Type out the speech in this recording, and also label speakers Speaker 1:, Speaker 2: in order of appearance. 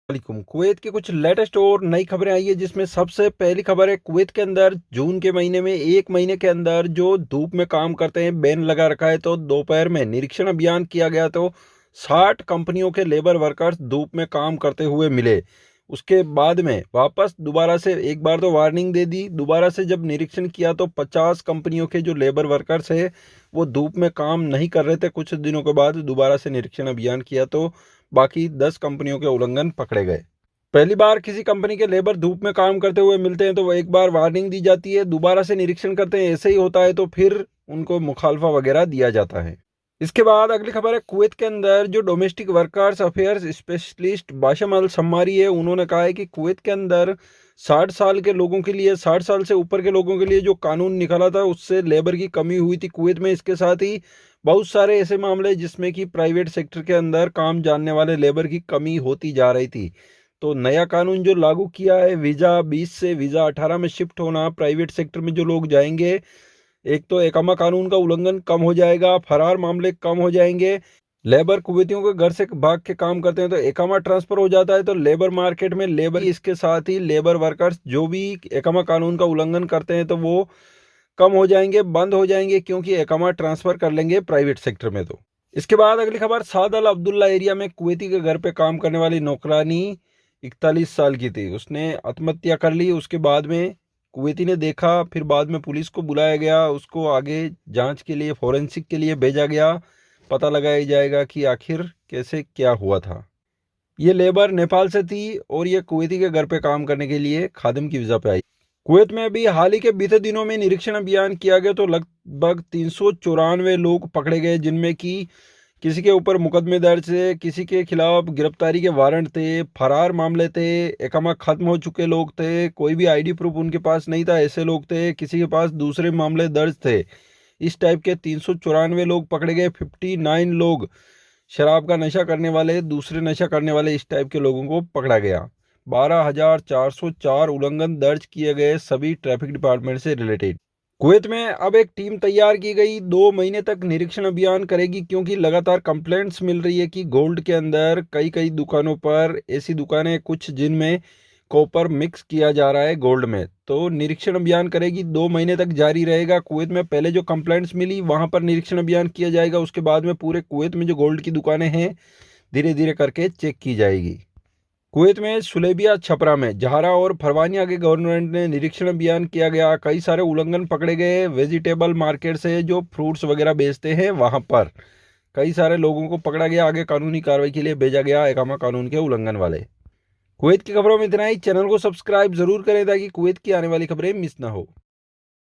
Speaker 1: वालेकुम। कुवैत की कुछ लेटेस्ट और नई खबरें आई है, जिसमें सबसे पहली खबर है कुवैत के अंदर जून के महीने में 1 महीने के अंदर जो धूप में काम करते हैं बैन लगा रखा है। तो दोपहर में निरीक्षण अभियान किया गया तो 60 कंपनियों के लेबर वर्कर्स धूप में काम करते हुए मिले। उसके बाद में वापस दोबारा से एक बार तो वार्निंग दे दी, दोबारा से जब निरीक्षण किया तो 50 कंपनियों के जो लेबर वर्कर्स है वो धूप में काम नहीं कर रहे थे। कुछ दिनों के बाद दोबारा से निरीक्षण अभियान किया तो बाकी 10 कंपनियों के उल्लंघन पकड़े गए। पहली बार किसी कंपनी के लेबर धूप में काम करते हुए मिलते हैं तो वो एक बार वार्निंग दी जाती है, दोबारा से निरीक्षण करते हैं, ऐसे ही होता है तो फिर उनको मुखालफा वगैरह दिया जाता है। इसके बाद अगली खबर है कुवैत के अंदर जो domestic workers affairs specialist Basham अल सम्मारी है, उन्होंने कहा है कि कुवैत के अंदर 60 साल के लोगों के लिए, 60 साल से ऊपर के लोगों के लिए जो कानून निकाला था उससे लेबर की कमी हुई थी कुवैत में। इसके साथ ही बहुत सारे ऐसे मामले जिसमें कि प्राइवेट सेक्टर के अंदर काम जानने वाले लेबर की कमी होती जा रही थी। तो नया कानून जो लागू किया है, वीज़ा 20 से वीज़ा 18 में शिफ्ट होना, प्राइवेट सेक्टर में जो लोग जाएंगे, एक तो एकामा कानून का उल्लंघन कम हो जाएगा, फरार मामले कम हो जाएंगे। लेबर कुवैतियों के घर से भाग के काम करते हैं तो एकामा ट्रांसफर हो जाता है, तो लेबर मार्केट में लेबर, इसके साथ ही लेबर वर्कर्स जो भी एकामा कानून का उल्लंघन करते हैं तो वो कम हो जाएंगे, बंद हो जाएंगे, क्योंकि एकामा ट्रांसफर कर लेंगे प्राइवेट सेक्टर में। तो इसके बाद अगली खबर, साद अल अब्दुल्ला एरिया में कुवैती के घर पे काम करने वाली नौकरानी 41 साल की थी, उसने आत्महत्या कर ली। उसके बाद में कुवैती ने देखा, फिर बाद में पुलिस को बुलाया गया, उसको आगे जांच के लिए, फोरेंसिक के लिए भेजा गया। पता लगाया जाएगा कि आखिर कैसे क्या हुआ था। ये लेबर नेपाल से थी और ये कुवैती के घर पे काम करने के लिए खादिम की वीज़ा पे आई। कुवैत में अभी हाल ही के बीते दिनों में निरीक्षण अभियान किया गया तो लगभग 394 लोग पकड़े गए, जिनमें कि किसी के ऊपर मुकदमे दर्ज थे, किसी के खिलाफ गिरफ्तारी के वारंट थे, फरार मामले थे, एकामा खत्म हो चुके लोग थे, कोई भी आईडी प्रूफ उनके पास नहीं था, ऐसे लोग थे, किसी के पास दूसरे मामले दर्ज थे। इस टाइप के 394 लोग पकड़े गए। 59 लोग शराब का नशा करने वाले, दूसरे नशा करने वाले, इस टाइप के लोगों को पकड़ा गया। 12,404 उल्लंघन दर्ज किए गए, सभी ट्रैफिक डिपार्टमेंट से रिलेटेड। कुवैत में अब एक टीम तैयार की गई, 2 महीने तक निरीक्षण अभियान करेगी, क्योंकि लगातार कंप्लेंट्स मिल रही है कि गोल्ड के अंदर कई कई दुकानों पर, ऐसी दुकानें कुछ जिनमें कॉपर मिक्स किया जा रहा है गोल्ड में। तो निरीक्षण अभियान करेगी, 2 महीने तक जारी रहेगा। कुवैत में पहले जो कंप्लेंट्स मिली वहां पर निरीक्षण अभियान किया जाएगा, उसके बाद में पूरे कुवैत में जो गोल्ड की दुकानें हैं धीरे धीरे करके चेक की जाएगी। कुवैत में सुलेबिया छपरा में जहारा और फरवानिया के गवर्नमेंट ने निरीक्षण अभियान किया गया, कई सारे उल्लंघन पकड़े गए। वेजिटेबल मार्केट से जो फ्रूट्स वगैरह बेचते हैं वहां पर कई सारे लोगों को पकड़ा गया, आगे कानूनी कार्रवाई के लिए भेजा गया, एकामा कानून के उल्लंघन वाले। कुवैत की खबरों में इतना ही। चैनल को सब्सक्राइब जरूर करें ताकि कुवैत की आने वाली खबरें मिस ना हो।